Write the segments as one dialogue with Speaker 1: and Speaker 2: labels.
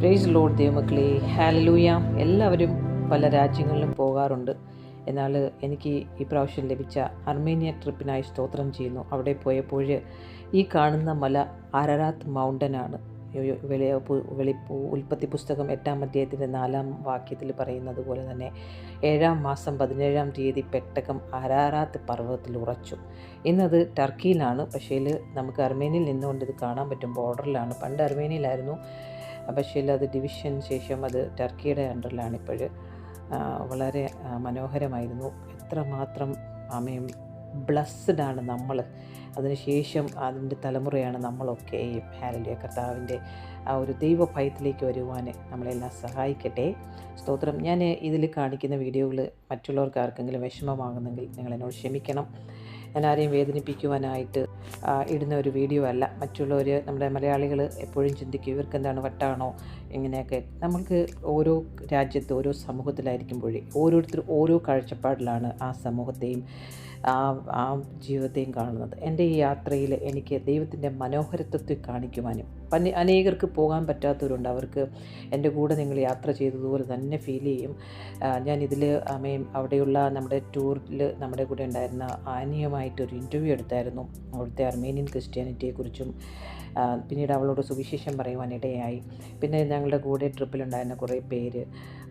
Speaker 1: Praise Lord ദൈവമക്കളെ, hallelujah. എല്ലാവരും പല രാജ്യങ്ങളിലും പോകാറുണ്ട്. എന്നാൽ എനിക്ക് ഈ പ്രാവശ്യം ലഭിച്ച അർമേനിയ ട്രിപ്പിനായി സ്തോത്രം ചെയ്യുന്നു. അവിടെ പോയപ്പോൾ ഈ കാണുന്ന മല അരരാത്ത് മൗണ്ടനാണ്. ഉൽപ്പത്തി പുസ്തകം 8-ാം അധ്യായത്തിൻ്റെ 4-ാം വാക്യത്തിൽ പറയുന്നത് പോലെ തന്നെ 7-ാം മാസം 17-ാം തീയതി പെട്ടകം അരാറാത്ത് പർവ്വതത്തിൽ ഉറച്ചു. ഇന്നത് ടർക്കിയിലാണ്, പക്ഷേ നമുക്ക് അർമേനിയയിൽ നിന്നുകൊണ്ട് ഇത് കാണാൻ പറ്റും. ബോർഡറിലാണ്. പണ്ട് അർമേനിയയിലായിരുന്നു, പക്ഷേ അത് ഡിവിഷന് ശേഷം അത് ടർക്കിയുടെ അണ്ടറിലാണ് ഇപ്പോൾ. വളരെ മനോഹരമായിരുന്നു. എത്രമാത്രം ആമേൻ ബ്ലസ്ഡാണ് നമ്മൾ. അതിനുശേഷം അതിൻ്റെ തലമുറയാണ് നമ്മളൊക്കെയും. ഹല്ലേലൂയ. കർത്താവിൻ്റെ ആ ഒരു ദൈവ ഭയത്തിലേക്ക് വരുവാൻ നമ്മളെല്ലാം സഹായിക്കട്ടെ. സ്തോത്രം. ഞാൻ ഇതിൽ കാണിക്കുന്ന വീഡിയോകൾ മറ്റുള്ളവർക്ക് ആർക്കെങ്കിലും വിഷമമാകുന്നെങ്കിൽ നിങ്ങൾ എന്നോട് ക്ഷമിക്കണം. ഞാൻ ആരെയും വേദനിപ്പിക്കുവാനായിട്ട് ഇടുന്ന ഒരു വീഡിയോ അല്ല. മറ്റുള്ളവർ, നമ്മുടെ മലയാളികൾ എപ്പോഴും ചിന്തിക്കും ഇവർക്കെന്താണ് വട്ടാണോ ഇങ്ങനെയൊക്കെ. നമുക്ക് ഓരോ രാജ്യത്ത് ഓരോ സമൂഹത്തിലായിരിക്കുമ്പോഴേ ഓരോരുത്തർ ഓരോ കാഴ്ചപ്പാടിലാണ് ആ സമൂഹത്തെയും ആ ജീവിതത്തെയും കാണുന്നത്. എൻ്റെ ഈ യാത്രയിൽ എനിക്ക് ദൈവത്തിൻ്റെ മനോഹരത്വത്തെ കാണിക്കുവാനും അനേകർക്ക് പോകാൻ പറ്റാത്തവരുണ്ട്. അവർക്ക് എൻ്റെ കൂടെ നിങ്ങൾ യാത്ര ചെയ്തതുപോലെ തന്നെ ഫീൽ ചെയ്യും. ഞാനിതിൽ അവിടെയുള്ള നമ്മുടെ ടൂറിൽ നമ്മുടെ കൂടെ ഉണ്ടായിരുന്ന ആനിയുമായിട്ടൊരു ഇൻ്റർവ്യൂ എടുത്തായിരുന്നു. അവിടുത്തെ അർമേനിയൻ ക്രിസ്ത്യാനിറ്റിയെക്കുറിച്ചും പിന്നീട് അവളോട് സുവിശേഷം പറയുവാനിടയായി. പിന്നെ ഞങ്ങളുടെ കൂടെ ട്രിപ്പിലുണ്ടായിരുന്ന കുറേ പേര്,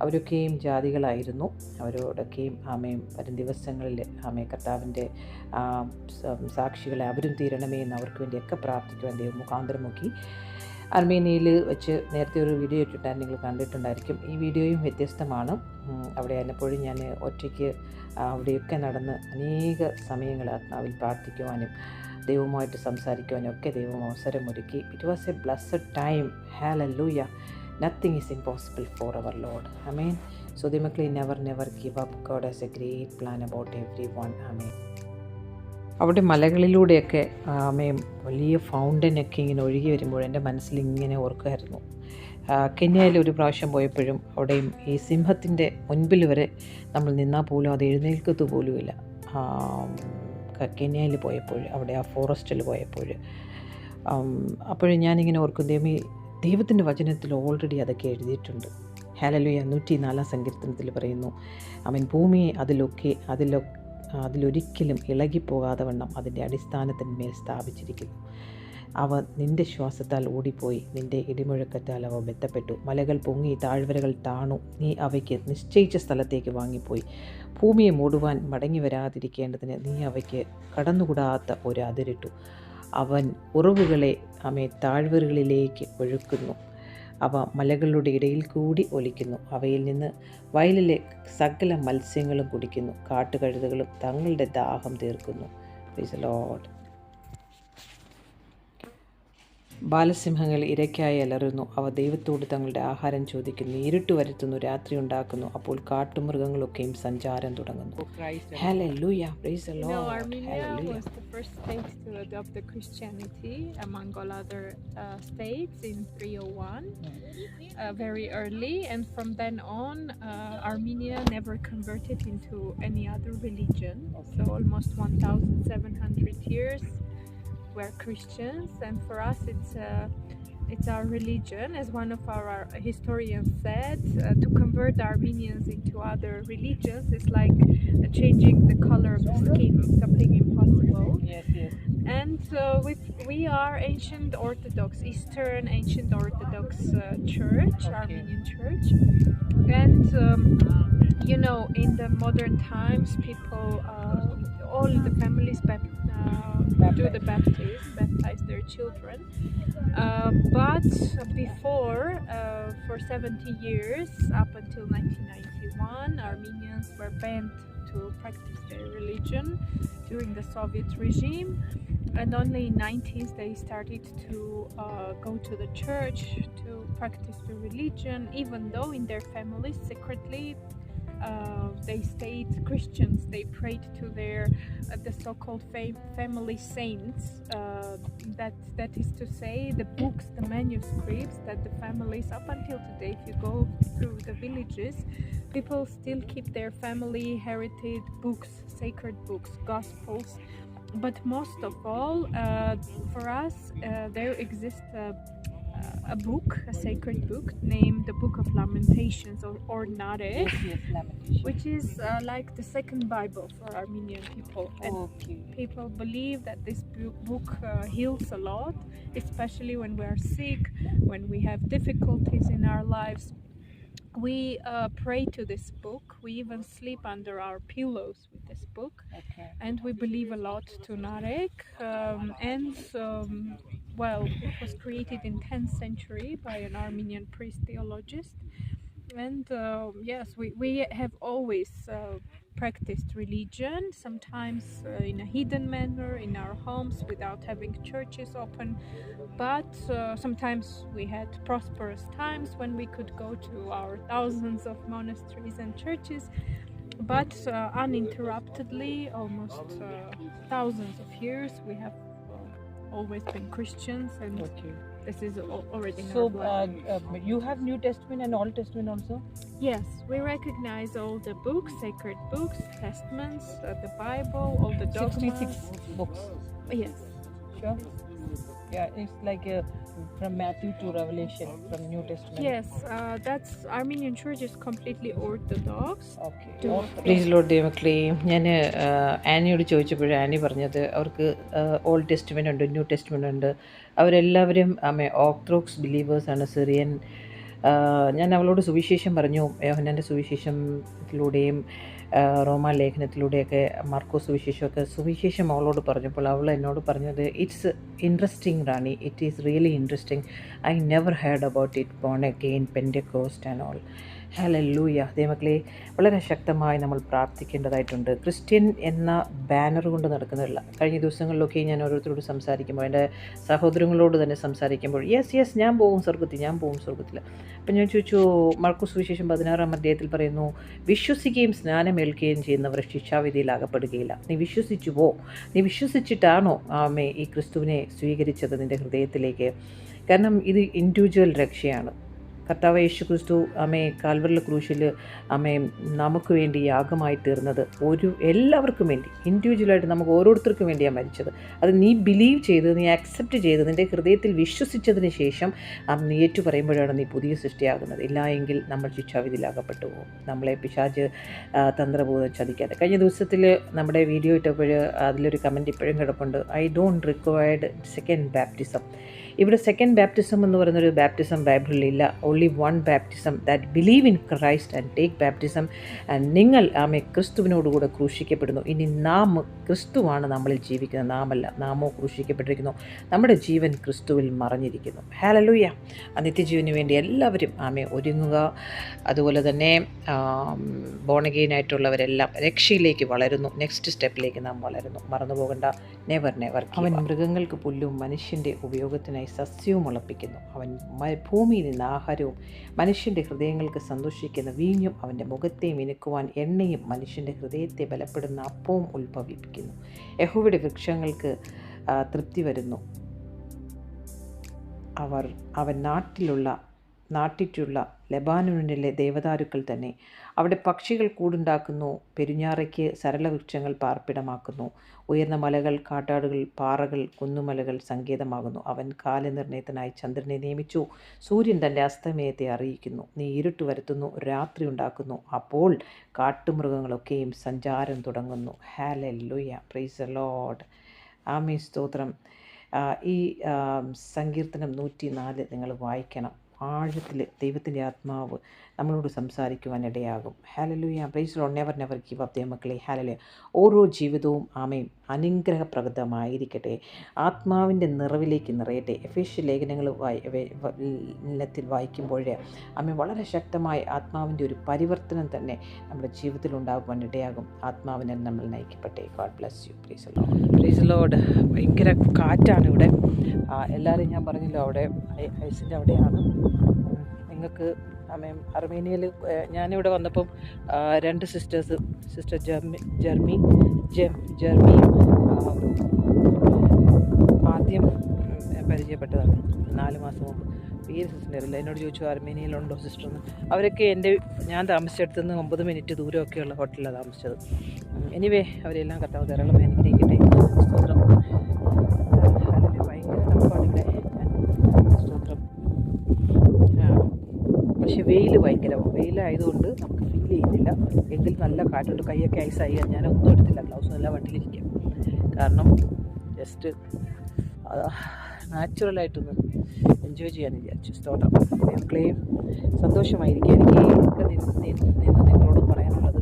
Speaker 1: അവരൊക്കെയും ജാതികളായിരുന്നു. അവരോടൊക്കെയും വരും ദിവസങ്ങളിൽ കർത്താവിൻ്റെ സാക്ഷികളെ അവരും തീരണമേ എന്ന് അവർക്ക് വേണ്ടിയൊക്കെ പ്രാർത്ഥിക്കുവാൻ ദൈവം മുഖാന്തരം നോക്കി. അർമേനിയയിൽ വെച്ച് നേരത്തെ ഒരു വീഡിയോ ഇട്ടിട്ടായിരുന്നു, നിങ്ങൾ കണ്ടിട്ടുണ്ടായിരിക്കും. ഈ വീഡിയോയും വ്യത്യസ്തമാണ്. അവിടെ ആയിരുന്നപ്പോഴും ഞാൻ ഒറ്റയ്ക്ക് അവിടെയൊക്കെ നടന്ന് അനേക സമയങ്ങൾ ആത്മാവിൽ പ്രാർത്ഥിക്കുവാനും ദൈവവുമായിട്ട് സംസാരിക്കുവാനും ഒക്കെ ദൈവം അവസരമൊരുക്കി. It was a blessed time. Hallelujah. Nothing is impossible for our lord. Amen. So ദൈവമക്കളെ, never give up. God has a great plan about everyone. Amen. അവിടെ മലകളിലൂടെയൊക്കെ വലിയ ഫൗണ്ടനൊക്കെ ഇങ്ങനെ ഒഴുകി വരുമ്പോൾ എൻ്റെ മനസ്സിൽ ഇങ്ങനെ ഓർക്കുമായിരുന്നു. കെന്യയിൽ ഒരു പ്രാവശ്യം പോയപ്പോഴും അവിടെയും ഈ സിംഹത്തിൻ്റെ മുൻപിൽ വരെ നമ്മൾ നിന്നാൽ പോലും അത് എഴുന്നേൽക്കത്തു പോലുമില്ല. കെന്യയിൽ പോയപ്പോൾ, അവിടെ ആ ഫോറസ്റ്റിൽ പോയപ്പോൾ അപ്പോഴും ഞാനിങ്ങനെ ഓർക്കും, ദൈവത്തിൻ്റെ വചനത്തിൽ ഓൾറെഡി അതൊക്കെ എഴുതിയിട്ടുണ്ട്. ഹല്ലേലൂയ. 104-ാം സങ്കീർത്തനത്തിൽ പറയുന്നു, അവൻ ഭൂമിയെ അതിലൊരിക്കലും ഇളകിപ്പോകാതെ വണ്ണം അതിൻ്റെ അടിസ്ഥാനത്തിന്മേൽ സ്ഥാപിച്ചിരിക്കുന്നു. അവ നിൻ്റെ ശ്വാസത്താൽ ഓടിപ്പോയി, നിൻ്റെ ഇടിമുഴക്കത്താൽ അവ ബന്ധപ്പെട്ടു. മലകൾ പൊങ്ങി, താഴ്വരകൾ താണു, നീ അവയ്ക്ക് നിശ്ചയിച്ച സ്ഥലത്തേക്ക് വാങ്ങിപ്പോയി. ഭൂമിയെ മൂടുവാൻ മടങ്ങി വരാതിരിക്കേണ്ടതിന് നീ അവയ്ക്ക് കടന്നുകൂടാത്ത ഒരു അതിരിട്ടു. അവൻ ഉറവുകളെ താഴ്വരകളിലേക്ക് ഒഴുക്കുന്നു. അവ മലകളുടെ ഇടയിൽ കൂടി ഒലിക്കുന്നു. അവയിൽ നിന്ന് വയലിലെ സകല മത്സ്യങ്ങളും കുടിക്കുന്നു. കാട്ടുകഴുതകളും തങ്ങളുടെ ദാഹം തീർക്കുന്നു. Praise the lord. ബാലസിംഹങ്ങൾ ഇരയ്ക്കായി അലറുന്നു. അവ ദൈവത്തോട് തങ്ങളുടെ ആഹാരം ചോദിക്കുന്നു. ഇരുട്ട് വരുത്തുന്നു, രാത്രി ഉണ്ടാക്കുന്നു. അപ്പോൾ കാട്ടുമൃഗങ്ങളൊക്കെയും സഞ്ചാരം തുടങ്ങുന്നു. ഹല്ലേലൂയ. Praise the Lord.
Speaker 2: Armenia was the first state to adopt the Christianity among all other states in 301, very early, and from then on Armenia never converted into any other religion. So almost 1,700 years we're Christians, and for us it's our religion. As one of our historians said, to convert the Armenians into other religions is like changing the color of the skin, something impossible.
Speaker 1: Yes.
Speaker 2: And we are ancient Orthodox, Eastern ancient Orthodox church,
Speaker 1: Okay.
Speaker 2: Armenian church. And in the modern times, people, all the families do the baptize their children. But before, for 70 years, up until 1991, Armenians were banned to practice their religion during the Soviet regime. And only in 90s they started to go to the church to practice the religion, even though in their families secretly they stayed Christians. They prayed to the so-called family saints. That is to say, the books, the manuscripts that the families, up until today, if you go through the villages, people still keep their family heritage books, sacred books, gospels. But most of all, for us, there exists a book, a sacred book named the Book of Lamentations or Narek,
Speaker 1: yes, lamentation.
Speaker 2: which is like the second Bible for Armenian people. And
Speaker 1: Okay.
Speaker 2: people believe that this book heals a lot, especially when we are sick, when we have difficulties in our lives. We pray to this book. We even sleep under our pillows with this book,
Speaker 1: Okay.
Speaker 2: and we believe a lot to Narek. Well, it was created in 10th century by an Armenian priest theologist. And yes, we have always practiced religion, sometimes in a hidden manner in our homes without having churches open. But sometimes we had prosperous times when we could go to our thousands of monasteries and churches. But uninterruptedly, almost thousands of years, we have always been Christians, and
Speaker 1: Okay.
Speaker 2: this is already in
Speaker 1: So
Speaker 2: our blood.
Speaker 1: you have New Testament and Old Testament also?
Speaker 2: Yes, we recognize all the books, sacred books, testaments, the Bible, all the dogmas.
Speaker 1: 66 books.
Speaker 2: Yes.
Speaker 1: Sure. Yeah, it's like from Matthew to Revelation from New Testament.
Speaker 2: Yes, that's Armenian Church is completely Orthodox.
Speaker 1: Okay. Please load ദൈവമക്കളെ, ഞാൻ ആനിയോട് ചോദിച്ചപ്പോൾ Annie പറഞ്ഞത് അവർക്ക് old testament ഉണ്ട്, new testament ഉണ്ട്. അവരെല്ലാവരും orthodox ബിലീവേഴ്സാണ്, Syrian. ഞാൻ അവളോട് സുവിശേഷം പറഞ്ഞു, യോഹന്നാൻ്റെ സുവിശേഷത്തിലൂടെയും റോമാലേഖനത്തിലൂടെയൊക്കെ മാർക്കോസ് സുവിശേഷം അവളോട് പറഞ്ഞപ്പോൾ അവൾ എന്നോട് പറഞ്ഞത്, it's interesting Rani, it is really interesting. I never heard about it, born again, Pentecost and all. Hallelujah. ദൈവമക്കളെ, വളരെ ശക്തമായി നമ്മൾ പ്രാർത്ഥിക്കേണ്ടതായിട്ടുണ്ട്. ക്രിസ്ത്യൻ എന്ന ബാനർ കൊണ്ട് നടക്കുന്നില്ല. കഴിഞ്ഞ ദിവസങ്ങളിലൊക്കെ ഞാൻ ഓരോരുത്തരോട് സംസാരിക്കുമ്പോൾ, എൻ്റെ സഹോദരങ്ങളോട് തന്നെ സംസാരിക്കുമ്പോൾ, യെസ് ഞാൻ പോകും സ്വർഗത്തിൽ. അപ്പം ഞാൻ ചോദിച്ചു, മാർക്കോസ് സുവിശേഷം 16-ാം അധ്യായത്തിൽ പറയുന്നു, വിശ്വസിക്കുകയും സ്നാനമേൽക്കുകയും ചെയ്യുന്നവർ ശിക്ഷാവിധിയിൽ അകപ്പെടുകയില്ല. നീ വിശ്വസിച്ചു പോ. നീ വിശ്വസിച്ചിട്ടാണോ ഈ ക്രിസ്തുവിനെ സ്വീകരിച്ചത് നിൻ്റെ ഹൃദയത്തിലേക്ക്? കാരണം ഇത് ഇൻഡിവിജ്വൽ രക്ഷയാണ്. കർത്താവ് യേശു ക്രിസ്തു കാൽവറിലെ ക്രൂശിൽ നമുക്ക് വേണ്ടി യാഗമായി തീർന്നത് എല്ലാവർക്കും വേണ്ടി, ഇൻഡിവിജ്വലായിട്ട് നമുക്ക് ഓരോരുത്തർക്കും വേണ്ടിയാണ് മരിച്ചത്. അത് നീ ബിലീവ് ചെയ്ത്, നീ അക്സെപ്റ്റ് ചെയ്ത്, നിൻ്റെ ഹൃദയത്തിൽ വിശ്വസിച്ചതിന് ശേഷം നീ ഏറ്റു പറയുമ്പോഴാണ് നീ പുതിയ സൃഷ്ടിയാകുന്നത്. ഇല്ല എങ്കിൽ നമ്മൾ ശിക്ഷാവിധിയിലാകപ്പെട്ടു പോകും. നമ്മളെ പിശാച് തന്ത്രപൂർവ്വം ചതിക്കാതെ. കഴിഞ്ഞ ദിവസത്തിൽ നമ്മുടെ വീഡിയോ ഇട്ടപ്പോൾ അതിലൊരു കമൻറ്റ് ഇപ്പോഴും കിടപ്പുണ്ട്, I don't required second baptism. ഇവിടെ സെക്കൻഡ് ബാപ്റ്റിസം എന്ന് പറയുന്നൊരു ബാപ്റ്റിസം ബൈബിളിലില്ല. Only one baptism, that believe in Christ and take baptism. And നിങ്ങൾ ക്രിസ്തുവിനോടുകൂടെ ക്രൂശിക്കപ്പെടുന്നു. ഇനി ക്രിസ്തുവാണ് നമ്മളിൽ ജീവിക്കുന്നത്, നാമോ ക്രൂശിക്കപ്പെട്ടിരിക്കുന്നു. നമ്മുടെ ജീവൻ ക്രിസ്തുവിൽ മറഞ്ഞിരിക്കുന്നു. ഹല്ലേലൂയ. നിത്യജീവന് വേണ്ടി എല്ലാവരും ഒരുങ്ങുക. അതുപോലെ തന്നെ ബോൺ അഗെയിൻ ആയിട്ടുള്ളവരെല്ലാം രക്ഷയിലേക്ക് വളരുന്നു. നെക്സ്റ്റ് സ്റ്റെപ്പിലേക്ക് നാം വളരുന്നു. മറന്നു പോകണ്ട. നെവർ. അവൻ മൃഗങ്ങൾക്ക് പുല്ലും മനുഷ്യൻ്റെ ഉപയോഗത്തിനായി സസ്യവും മുളപ്പിക്കുന്നു. അവൻ ഭൂമിയിൽ നിന്ന് ആഹാരവും മനുഷ്യൻ്റെ ഹൃദയങ്ങൾക്ക് സന്തോഷിക്കുന്ന വീഞ്ഞും അവൻ്റെ മുഖത്തെ മിനുക്കുവാൻ എണ്ണയും മനുഷ്യൻ്റെ ഹൃദയത്തെ ബലപ്പെടുന്ന അപ്പവും ഉത്ഭവിപ്പിക്കുന്നു. യഹോവയുടെ വൃക്ഷങ്ങൾക്ക് തൃപ്തി വരുന്നു. അവൻ നാട്ടിലുള്ള ലെബാനോനിലെ ദേവദാരുക്കൾ തന്നെ. അവിടെ പക്ഷികൾ കൂടുണ്ടാക്കുന്നു. പെരുഞ്ഞാറയ്ക്ക് സരളവൃക്ഷങ്ങൾ പാർപ്പിടമാക്കുന്നു. ഉയർന്ന മലകൾ, കാട്ടാടുകൾ, പാറകൾ, കുന്നുമലകൾ സങ്കേതമാകുന്നു. അവൻ കാലനിർണയത്തിനായി ചന്ദ്രനെ നിയമിച്ചു. സൂര്യൻ തൻ്റെ അസ്തമയത്തെ അറിയിക്കുന്നു. നീ ഇരുട്ട് വരുത്തുന്നു, രാത്രി ഉണ്ടാക്കുന്നു. അപ്പോൾ കാട്ടുമൃഗങ്ങളൊക്കെയും സഞ്ചാരം തുടങ്ങുന്നു. ഹല്ലേലൂയ. Praise the lord. ആമേൻ. സ്തോത്രം. ഈ സങ്കീർത്തനം 104 നിങ്ങൾ വായിക്കണം. ആഴത്തിൽ ദൈവത്തിൻ്റെ ആത്മാവ് നമ്മളോട് സംസാരിക്കുവാൻ ഇടയാകും. ഹല്ലേലൂയ. Praise the lord. Never give up മക്കളെ. ഹല്ലേലൂയ. ഓരോ ജീവിതവും അനുഗ്രഹപ്രദമായിരിക്കട്ടെ. ആത്മാവിൻ്റെ നിറവിലേക്ക് നിറയട്ടെ. എഫേസ്യ ലേഖനങ്ങൾ വായിക്കുമ്പോൾ വളരെ ശക്തമായി ആത്മാവിൻ്റെ ഒരു പരിവർത്തനം തന്നെ നമ്മുടെ ജീവിതത്തിൽ ഉണ്ടാകുവാൻ ഇടയാകും. ആത്മാവിനെ നമ്മൾ നയിക്കപ്പെട്ടെ. God bless you. Praise the lord. Praise the lord. ഭയങ്കര കാറ്റാണ് ഇവിടെ. എല്ലാവരും ഞാൻ പറഞ്ഞല്ലോ, അവിടെ ഐസിൻ്റെ അവിടെയാണ്. നിങ്ങൾക്ക് അർമേനിയയിൽ ഞാനിവിടെ വന്നപ്പം 2 സിസ്റ്റേഴ്സ്, സിസ്റ്റർ ജെർമി ആദ്യം പരിചയപ്പെട്ടതാണ് 4 മാസം മുമ്പ്. പേര് സിസ്റ്ററിൻ്റെ അറിയില്ല. എന്നോട് ചോദിച്ചു അർമേനിയയിലുണ്ടോ സിസ്റ്റർന്ന്. അവരൊക്കെ ഞാൻ താമസിച്ചെടുത്തുനിന്ന് 9 മിനിറ്റ് ദൂരമൊക്കെയുള്ള ഹോട്ടലിലാണ് താമസിച്ചത്. എനിവേ അവരെല്ലാം കർത്താവ് ധാരാളം അനുഗ്രഹിക്കട്ടെ. സ്തോത്രം. ഭയങ്കര തണുപ്പാണിവിടെ. സ്തോത്രം. പക്ഷേ വെയിലായതുകൊണ്ട് നമുക്ക് ഫീൽ ചെയ്യുന്നില്ല. എങ്കിൽ നല്ല കാറ്റുണ്ട്, കൈയൊക്കെ ഐസായി. ഞാനൊന്നും എടുത്തില്ല, ഗ്ലൗസ് എല്ലാം വണ്ടിയിലിരിക്കാം. കാരണം ജസ്റ്റ് നാച്ചുറലായിട്ടൊന്ന് എൻജോയ് ചെയ്യാൻ വിചാരിച്ചു. സ്തോത്രം. മക്കളെയും സന്തോഷമായിരിക്കും. എനിക്ക് നിന്ന് നിങ്ങളോട് പറയാനുള്ളത്,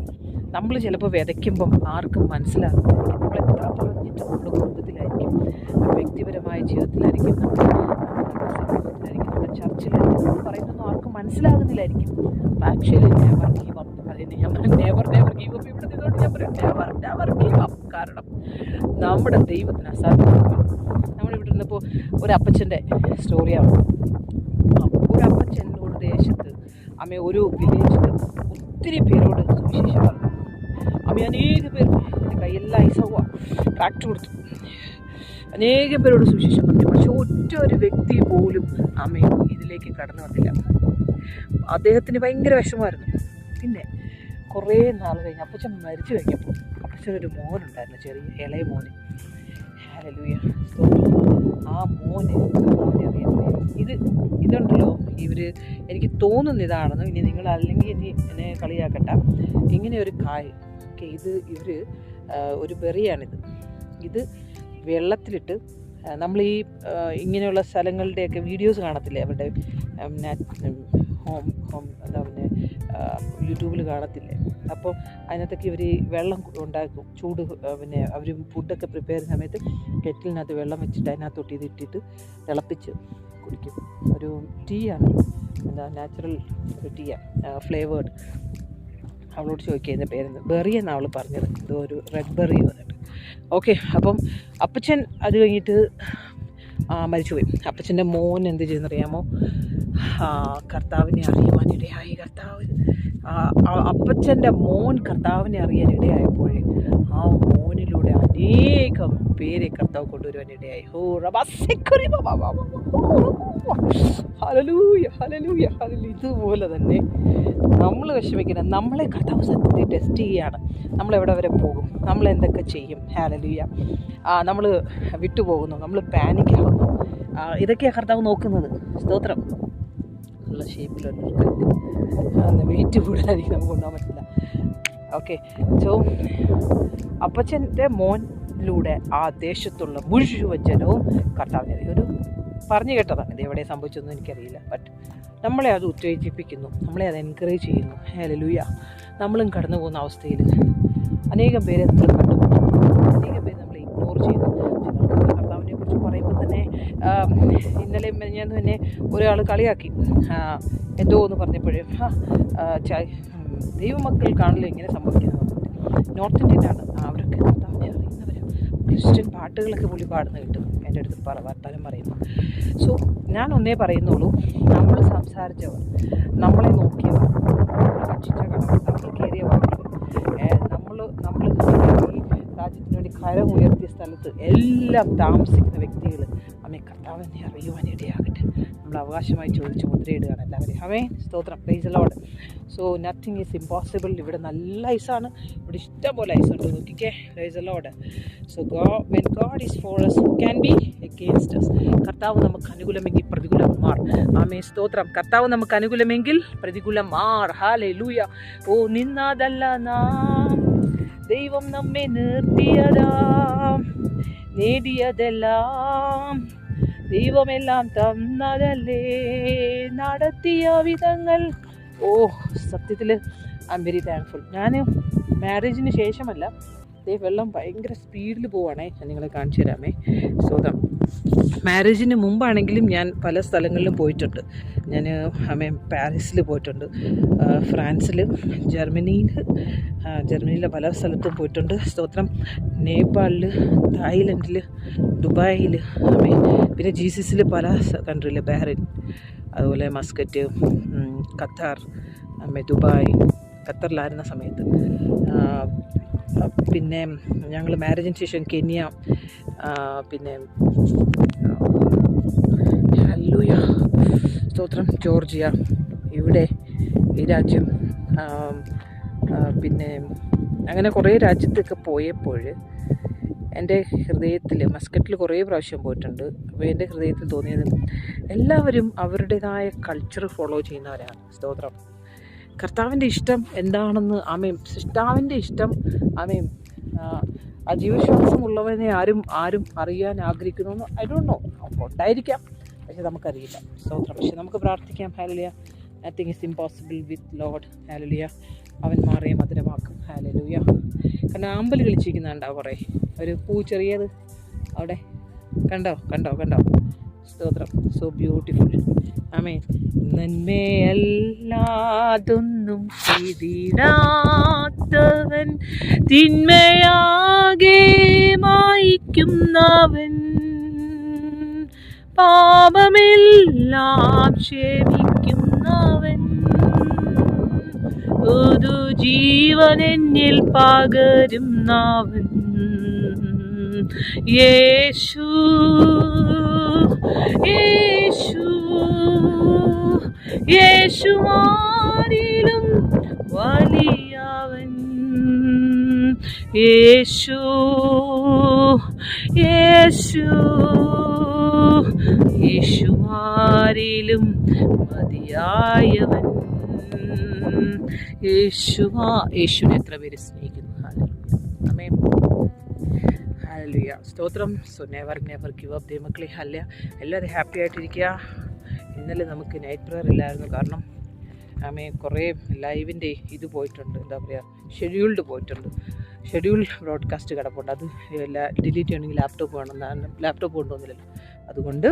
Speaker 1: നമ്മൾ ചിലപ്പോൾ വിതയ്ക്കുമ്പം ആർക്കും മനസ്സിലാകുന്നതായിരിക്കും. നമ്മളെത്ര പറഞ്ഞിട്ടും നമ്മുടെ കുടുംബത്തിലായിരിക്കും, വ്യക്തിപരമായ ജീവിതത്തിലായിരിക്കും, നമ്മുടെ സമൂഹത്തിലായിരിക്കും, നമ്മുടെ ചർച്ചിലായിരിക്കും, നമ്മൾ പറയുന്നതൊന്നും ആർക്കും മനസ്സിലാകുന്നില്ലായിരിക്കും. Actually never give up. അതിന് ഞാൻ നെവർ ഗീവ് അപ്പ്. ഇവിടെ നിന്നോട് ഞാൻ പറയും നെവർ ഗീവ് അപ്പ്. കാരണം നമ്മുടെ ദൈവത്തിന് അസാധ്യമാണ്. നമ്മളിവിടെ ഇരുന്നപ്പോൾ ഒരു അപ്പച്ചൻ്റെ സ്റ്റോറിയാണ്. ഒരു അപ്പച്ചനോട് ദേശത്ത് ഒരു വില്ലേജിൽ ഒത്തിരി പേരോട് സുവിശേഷം പറഞ്ഞു. അനേക പേർ എൻ്റെ കയ്യെല്ലാം ഐസവ കാറ്റ് കൊടുത്തു. അനേകം പേരോട് സുവിശേഷം പറഞ്ഞു. പക്ഷെ ഒറ്റ ഒരു വ്യക്തി പോലും ഇതിലേക്ക് കടന്നു വന്നില്ല. അദ്ദേഹത്തിന് ഭയങ്കര വിഷമമായിരുന്നു. പിന്നെ കുറേ നാൾ കഴിഞ്ഞ് അപ്പച്ചൻ മരിച്ചു കഴിഞ്ഞപ്പോൾ അപ്പച്ചനൊരു മോനുണ്ടായിരുന്നു, ചെറിയ ഇളയ മോന്. ഹല്ലേലൂയ. ആ മോന് ഇതുണ്ടല്ലോ, എനിക്ക് തോന്നുന്ന ഇതാണെന്ന്. ഇനി നിങ്ങൾ അല്ലെങ്കിൽ ഇനി എന്നെ കളിയാക്കട്ട. ഇങ്ങനെ ഒരു കായ് ഇവർ ഒരു ബെറിയാണിത്. ഇത് വെള്ളത്തിലിട്ട് നമ്മൾ ഈ ഇങ്ങനെയുള്ള സ്ഥലങ്ങളുടെയൊക്കെ വീഡിയോസ് കാണത്തില്ലേ, അവരുടെ എന്താ പിന്നെ യൂട്യൂബിൽ കാണത്തില്ലേ. അപ്പോൾ അതിനകത്തൊക്കെ ഇവർ വെള്ളം ഉണ്ടാക്കും, ചൂട്. പിന്നെ അവർ ഫുഡൊക്കെ പ്രിപ്പയർ ചെയ്യുന്ന സമയത്ത് കെറ്റിലിനകത്ത് വെള്ളം വെച്ചിട്ട് അതിനകത്തോട്ട് ഇതിട്ടിട്ട് തിളപ്പിച്ച് കുടിക്കും. ഒരു ടീയാണ്, നാച്ചുറൽ ഒരു ടീയാണ്, ഫ്ലേവേർഡ്. അവളോട് ചോദിക്കുക പേരെന്ന്. ബെറി എന്നാണ് അവൾ പറഞ്ഞത്, എന്തോ ഒരു റെഡ് ബെറി വന്നിട്ട്. ഓക്കെ. അപ്പം അപ്പച്ചൻ അത് കഴിഞ്ഞിട്ട് മരിച്ചുപോയി. അപ്പച്ചൻ്റെ മോൻ എന്ത് ചെയ്യുന്നറിയാമോ? കർത്താവിനെ അറിയുവാനിടയായി. അപ്പച്ചൻ്റെ മോൻ കർത്താവിനെ അറിയാനിടയായപ്പോൾ ആ മോനിലൂടെ അനേകം പേരെ കർത്താവ് കൊണ്ടുവരുവാനിടയായി. ഇതുപോലെ തന്നെ നമ്മൾ വിഷമിക്കുന്ന, നമ്മളെ കർത്താവ് സത്യത്തിൽ ടെസ്റ്റ് ചെയ്യുകയാണ്. നമ്മളെവിടെ വരെ പോകും, നമ്മളെന്തൊക്കെ ചെയ്യും. ഹല്ലേലൂയ. നമ്മൾ വിട്ടുപോകുന്നു, നമ്മൾ പാനിക്കാകുന്നു. ഇതൊക്കെയാണ് കർത്താവ് നോക്കുന്നത്. സ്തോത്രം. ഉള്ള ഷേപ്പിലുള്ള വെയിറ്റ് കൂടുതലായിരിക്കും, നമുക്ക് കൊണ്ടുപോകാൻ പറ്റില്ല. ഓക്കെ. സോ അപ്പച്ചൻ്റെ മോനിലൂടെ ആ ദേശത്തുള്ള മുഴുവൻ ജനവും കർത്താവിനെ ഒരു പറഞ്ഞു കേട്ടതാണ്. ഇത് എവിടെ സംഭവിച്ചൊന്നും എനിക്കറിയില്ല. ബട്ട് നമ്മളെ അത് ഉത്തേജിപ്പിക്കുന്നു, നമ്മളെ അത് എൻകറേജ് ചെയ്യുന്നു. ഹല്ലേലൂയ. നമ്മളും കടന്നു പോകുന്ന അവസ്ഥയിൽ അനേകം പേരെ നമ്മൾ കണ്ടുപോകുന്നു, അനേകം പേര് നമ്മൾ ഇഗ്നോർ ചെയ്യുന്നു. കർത്താവിനെ കുറിച്ച് പറയുമ്പോൾ തന്നെ ഇന്നലെ ഞാൻ തന്നെ ഒരാൾ കളിയാക്കി എന്തോ എന്ന് പറഞ്ഞപ്പോഴും ദൈവമക്കൾക്കാണല്ലോ ഇങ്ങനെ സംഭവിക്കുന്നത്. നോർത്ത് ഇന്ത്യയിലാണ് അവരൊക്കെ കർത്താവിനെ അറിയുന്നവർ. ക്രിസ്ത്യൻ പാട്ടുകളൊക്കെ പുള്ളി പാടുന്ന കിട്ടും എൻ്റെ അടുത്ത് വർത്താനം പറയുമ്പോൾ. സോ ഞാൻ ഒന്നേ പറയുന്നുള്ളൂ, നമ്മൾ സംസാരിച്ചവർ, നമ്മളെ നോക്കിയവർ, ഭക്ഷിച്ച കടവർ, നമ്മൾ കയറിയ വാക്കുകൾ, നമ്മൾ ഈ രാജ്യത്തിന് വേണ്ടി കരം ഉയർത്തിയ സ്ഥലത്ത് എല്ലാം താമസിക്കുന്ന വ്യക്തികൾ കർത്താവിനെ അറിയുവാനിടയാകട്ടെ. നമ്മൾ അവകാശമായി ചോദിച്ച് മുദ്രയിടുകയാണ് എല്ലാവരെയും. ആമേൻ. സ്തോത്രം. Praise the lord. So nothing is impossible. ഇവിടെ നല്ല ഐസാണ്, ഇവിടെ ഇഷ്ടംപോലെ ഐസുണ്ട്. നോക്കിക്കേ. Praise the lord. So when God is for us, who can be against us? കർത്താവ് നമുക്ക് അനുകൂലമെങ്കിൽ പ്രതികൂലം മാർ. ആമേൻ. സ്തോത്രം. കർത്താവ് നമുക്ക് അനുകൂലമെങ്കിൽ പ്രതികൂലം മാർ. ഹല്ലേലൂയ. ഓ നിന്നതല്ല നാം ദൈവം നമ്മെ നിർത്തിയതാം, നേടിയതെല്ലാം ദൈവമെല്ലാം തന്നതല്ലേ, നടത്തിയ വിധങ്ങൾ. സത്യത്തിൽ ഐ എം വെരി താങ്ക്ഫുൾ. ഞാൻ മാരേജിന് ശേഷമല്ല, വെള്ളം ഭയങ്കര സ്പീഡിൽ പോവുകയാണേ. ഞാൻ നിങ്ങളെ കാണിച്ചു തരാമേ. സ്വതം മാരേജിന് മുമ്പാണെങ്കിലും ഞാൻ പല സ്ഥലങ്ങളിലും പോയിട്ടുണ്ട്. ഞാൻ പാരീസിൽ പോയിട്ടുണ്ട്, ഫ്രാൻസിൽ, ജർമ്മനിയിലെ പല സ്ഥലത്തും പോയിട്ടുണ്ട്. സ്തോത്രം. നേപ്പാളിൽ, തായ്ലൻഡിൽ, ദുബായിൽ, പിന്നെ GCCയിൽ പല കൺട്രിയിൽ, ബഹ്റൈൻ, അതുപോലെ മസ്കറ്റ്, ഖത്തർ, ദുബായ്, ഖത്തറിലായിരുന്ന സമയത്ത്. പിന്നെ ഞങ്ങൾ മാരേജിന് ശേഷം കെന്യ, പിന്നെ ഹല്ലേലൂയ സ്തോത്രം, ജോർജിയ, ഇവിടെ ഈ രാജ്യം, പിന്നെ അങ്ങനെ കുറേ രാജ്യത്തൊക്കെ പോയപ്പോൾ എൻ്റെ ഹൃദയത്തിൽ മസ്കറ്റിൽ കുറേ പ്രാവശ്യം പോയിട്ടുണ്ട്. അപ്പോൾ എൻ്റെ ഹൃദയത്തിൽ തോന്നിയത് എല്ലാവരും അവരുടേതായ കൾച്ചർ ഫോളോ ചെയ്യുന്നവരാണ്. സ്തോത്രം. കർത്താവിൻ്റെ ഇഷ്ടം എന്താണെന്ന് സൃഷ്ടാവിൻ്റെ ഇഷ്ടം ആ ജീവശ്വാസമുള്ളവനെ ആരും അറിയാൻ ആഗ്രഹിക്കുന്നു. ഐ ഡോണ്ട് നോ, ഉണ്ടായിരിക്കാം, പക്ഷെ നമുക്കറിയില്ല. സ്തോത്രം. പക്ഷെ നമുക്ക് പ്രാർത്ഥിക്കാം. Hallelujah. Nothing is impossible with Lord. Hallelujah. അവൻ മാറിയ മധുരമാക്കും. ഹല്ലേലൂയ. കാരണം ആമ്പൽ കളിച്ചിരിക്കുന്നുണ്ടോ കുറേ, ഒരു പൂ ചെറിയത് അവിടെ കണ്ടോ. സ്തോത്രം. So beautiful. ആമേൻ. നന്മയല്ലാതൊന്നും ചെയ്തിടാത്തവൻ, തിന്മയാകെ മായിക്കുന്നവൻ, പാപമെല്ലാം ക്ഷമിക്കുന്നവൻ, പുതു ജീവനെന്നിൽ പകരുന്നവൻ, യേശു യേശു യേശുവാരിലും വലിയവൻ, യേശു യേശു യേശുവാരിലും മതിയായവൻ. യേശുവിനെ എത്ര പേര് സ്നേഹിക്കുന്നു. ആമേൻ. ഹല്ലേലൂയ. സ്തോത്രം. സോ നെവർ ഗിവ് അപ്പ് ദൈവമക്കളെ. ഹല്ലേലൂയ. എല്ലാവരും ഹാപ്പി ആയിട്ടിരിക്കുക. ഇന്നലെ നമുക്ക് നൈറ്റ് പ്രെയർ ഇല്ലായിരുന്നു, കാരണം കുറേ ലൈവിൻ്റെ ഇത് പോയിട്ടുണ്ട്, എന്താ പറയുക, ഷെഡ്യൂൾഡ് ബ്രോഡ്കാസ്റ്റ് കിടപ്പുണ്ട്. അത് ഡിലീറ്റ് ചെയ്യണമെങ്കിൽ ലാപ്ടോപ്പ് വേണം. ലാപ്ടോപ്പ് കൊണ്ടുവന്നില്ലല്ലോ, അതുകൊണ്ട്